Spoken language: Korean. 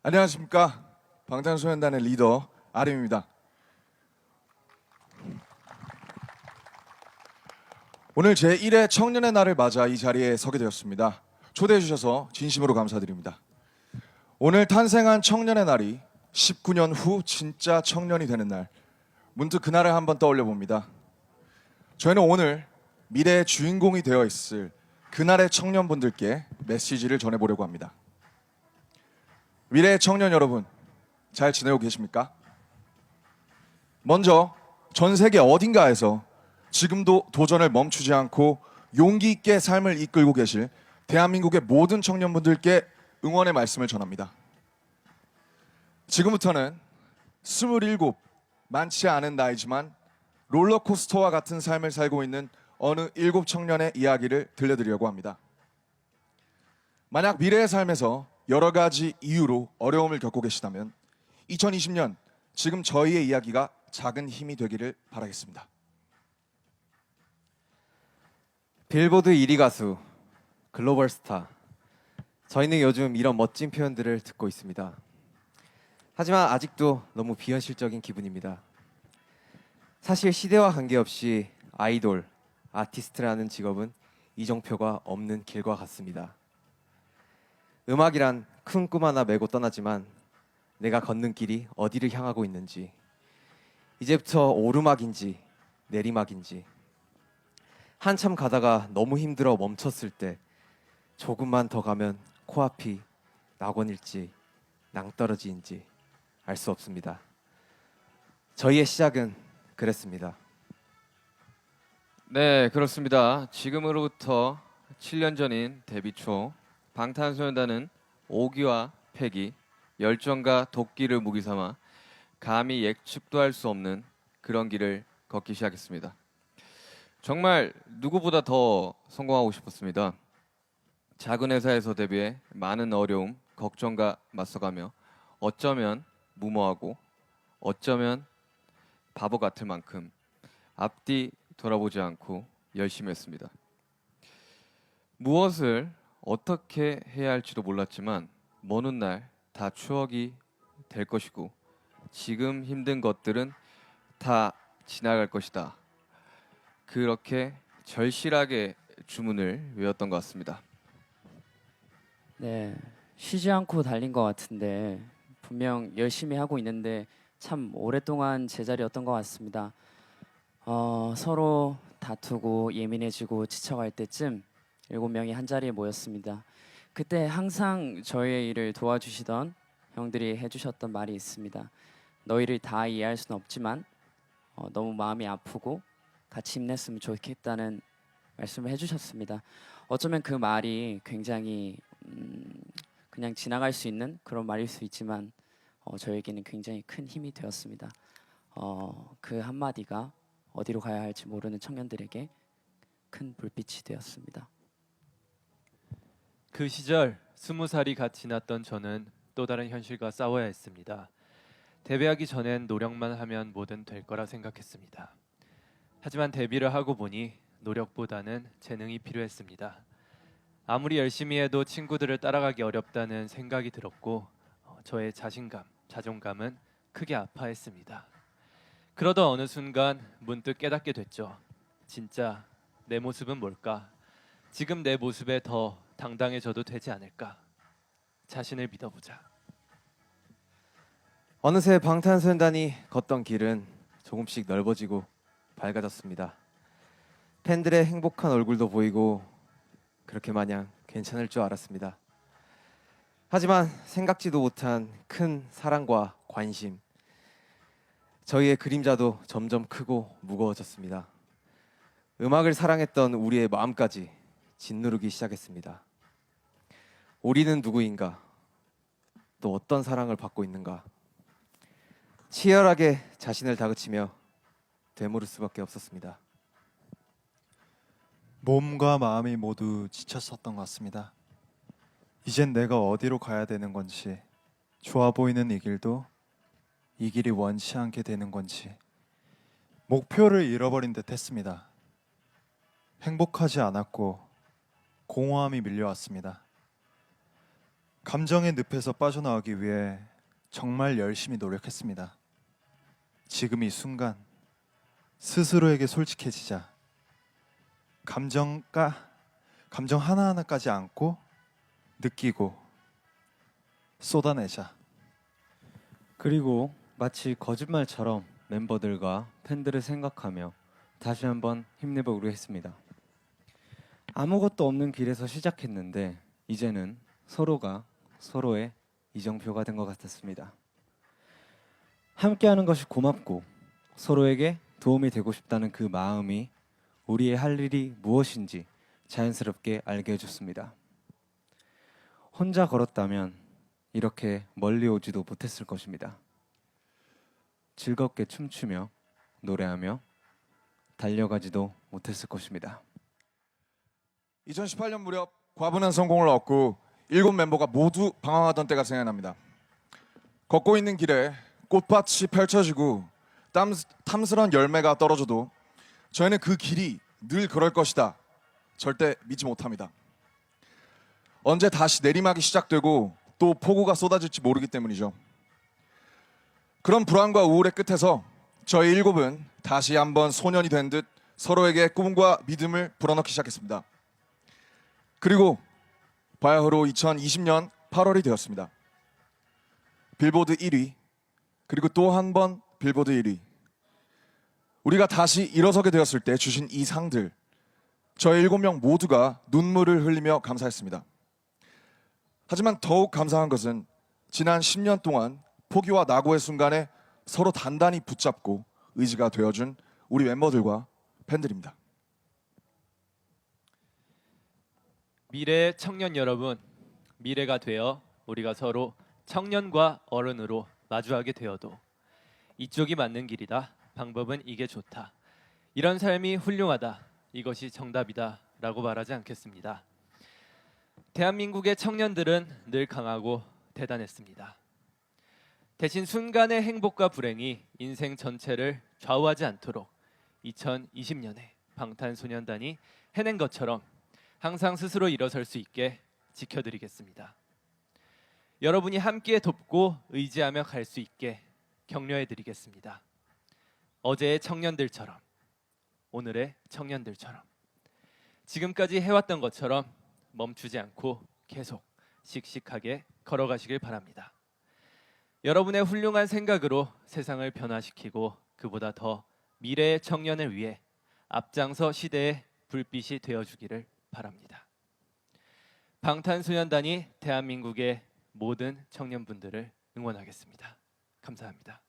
안녕하십니까. 방탄소년단의 리더 RM입니다. 오늘 제1회 청년의 날을 맞아 이 자리에 서게 되었습니다. 초대해 주셔서 진심으로 감사드립니다. 오늘 탄생한 청년의 날이 19년 후 진짜 청년이 되는 날, 문득 그날을 한번 떠올려 봅니다. 저희는 오늘 미래의 주인공이 되어 있을 그날의 청년분들께 메시지를 전해보려고 합니다. 미래의 청년 여러분, 잘 지내고 계십니까? 먼저 전 세계 어딘가에서 지금도 도전을 멈추지 않고 용기 있게 삶을 이끌고 계실 대한민국의 모든 청년분들께 응원의 말씀을 전합니다. 지금부터는 27, 많지 않은 나이지만 롤러코스터와 같은 삶을 살고 있는 어느 7 청년의 이야기를 들려드리려고 합니다. 만약 미래의 삶에서 여러 가지 이유로 어려움을 겪고 계시다면 2020년 지금 저희의 이야기가 작은 힘이 되기를 바라겠습니다. 빌보드 1위 가수, 글로벌 스타. 저희는 요즘 이런 멋진 표현들을 듣고 있습니다. 하지만 아직도 너무 비현실적인 기분입니다. 사실 시대와 관계없이 아이돌, 아티스트라는 직업은 이정표가 없는 길과 같습니다. 음악이란 큰 꿈 하나 메고 떠나지만 내가 걷는 길이 어디를 향하고 있는지, 이제부터 오르막인지 내리막인지, 한참 가다가 너무 힘들어 멈췄을 때 조금만 더 가면 코앞이 낙원일지 낭떠러지인지 알 수 없습니다. 저희의 시작은 그랬습니다. 네, 그렇습니다. 지금으로부터 7년 전인 데뷔 초 방탄소년단은 오기와 패기, 열정과 도끼를 무기 삼아 감히 예측도 할 수 없는 그런 길을 걷기 시작했습니다. 정말 누구보다 더 성공하고 싶었습니다. 작은 회사에서 데뷔해 많은 어려움, 걱정과 맞서가며 어쩌면 무모하고 어쩌면 바보 같을 만큼 앞뒤 돌아보지 않고 열심히 했습니다. 무엇을 어떻게 해야 할지도 몰랐지만 먼 훗날 다 추억이 될 것이고 지금 힘든 것들은 다 지나갈 것이다. 그렇게 절실하게 주문을 외웠던 것 같습니다. 네, 쉬지 않고 달린 것 같은데 분명 열심히 하고 있는데 참 오랫동안 제자리였던 것 같습니다. 서로 다투고 예민해지고 지쳐갈 때쯤 7명이 한 자리에 모였습니다. 그때 항상 저희의 일을 도와주시던 형들이 해주셨던 말이 있습니다. 너희를 다 이해할 수는 없지만 너무 마음이 아프고 같이 힘냈으면 좋겠다는 말씀을 해주셨습니다. 어쩌면 그 말이 굉장히 그냥 지나갈 수 있는 그런 말일 수 있지만 저에게는 굉장히 큰 힘이 되었습니다. 그 한마디가 어디로 가야 할지 모르는 청년들에게 큰 불빛이 되었습니다. 그 시절 20살이 갓 지났던 저는 또 다른 현실과 싸워야 했습니다. 데뷔하기 전엔 노력만 하면 뭐든 될 거라 생각했습니다. 하지만 데뷔를 하고 보니 노력보다는 재능이 필요했습니다. 아무리 열심히 해도 친구들을 따라가기 어렵다는 생각이 들었고 저의 자신감, 자존감은 크게 아파했습니다. 그러던 어느 순간 문득 깨닫게 됐죠. 진짜 내 모습은 뭘까? 지금 내 모습에 더 당당해져도 되지 않을까? 자신을 믿어보자. 어느새 방탄소년단이 걷던 길은 조금씩 넓어지고 밝아졌습니다. 팬들의 행복한 얼굴도 보이고 그렇게 마냥 괜찮을 줄 알았습니다. 하지만 생각지도 못한 큰 사랑과 관심, 저희의 그림자도 점점 크고 무거워졌습니다. 음악을 사랑했던 우리의 마음까지 짓누르기 시작했습니다. 우리는 누구인가? 또 어떤 사랑을 받고 있는가? 치열하게 자신을 다그치며 되물을 수밖에 없었습니다. 몸과 마음이 모두 지쳤었던 것 같습니다. 이젠 내가 어디로 가야 되는 건지, 좋아 보이는 이 길도 이 길이 원치 않게 되는 건지 목표를 잃어버린 듯 했습니다. 행복하지 않았고 공허함이 밀려왔습니다. 감정의 늪에서 빠져나오기 위해 정말 열심히 노력했습니다. 지금 이 순간 스스로에게 솔직해지자 감정 하나하나까지 안고 느끼고 쏟아내자. 그리고 마치 거짓말처럼 멤버들과 팬들을 생각하며 다시 한번 힘내보기로 했습니다. 아무것도 없는 길에서 시작했는데 이제는 서로가 서로의 이정표가 된 것 같았습니다. 함께하는 것이 고맙고 서로에게 도움이 되고 싶다는 그 마음이 우리의 할 일이 무엇인지 자연스럽게 알게 해줬습니다. 혼자 걸었다면 이렇게 멀리 오지도 못했을 것입니다. 즐겁게 춤추며 노래하며 달려가지도 못했을 것입니다. 2018년 무렵 과분한 성공을 얻고 7멤버가 모두 방황하던 때가 생각납니다. 걷고 있는 길에 꽃밭이 펼쳐지고 탐스런 열매가 떨어져도 저희는 그 길이 늘 그럴 것이다. 절대 믿지 못합니다. 언제 다시 내리막이 시작되고 또 폭우가 쏟아질지 모르기 때문이죠. 그런 불안과 우울의 끝에서 저희 7은 다시 한번 소년이 된 듯 서로에게 꿈과 믿음을 불어넣기 시작했습니다. 그리고 바야흐로 2020년 8월이 되었습니다. 빌보드 1위, 그리고 또 한 번 빌보드 1위. 우리가 다시 일어서게 되었을 때 주신 이 상들, 저희 7명 모두가 눈물을 흘리며 감사했습니다. 하지만 더욱 감사한 것은 지난 10년 동안 포기와 낙오의 순간에 서로 단단히 붙잡고 의지가 되어준 우리 멤버들과 팬들입니다. 미래의 청년 여러분, 미래가 되어 우리가 서로 청년과 어른으로 마주하게 되어도 이쪽이 맞는 길이다. 방법은 이게 좋다. 이런 삶이 훌륭하다. 이것이 정답이다. 라고 말하지 않겠습니다. 대한민국의 청년들은 늘 강하고 대단했습니다. 대신 순간의 행복과 불행이 인생 전체를 좌우하지 않도록 2020년에 방탄소년단이 해낸 것처럼 항상 스스로 일어설 수 있게 지켜드리겠습니다. 여러분이 함께 돕고 의지하며 갈 수 있게 격려해드리겠습니다. 어제의 청년들처럼, 오늘의 청년들처럼, 지금까지 해왔던 것처럼 멈추지 않고 계속 씩씩하게 걸어가시길 바랍니다. 여러분의 훌륭한 생각으로 세상을 변화시키고 그보다 더 미래의 청년을 위해 앞장서 시대의 불빛이 되어주기를 바랍니다. 방탄소년단이 대한민국의 모든 청년분들을 응원하겠습니다. 감사합니다.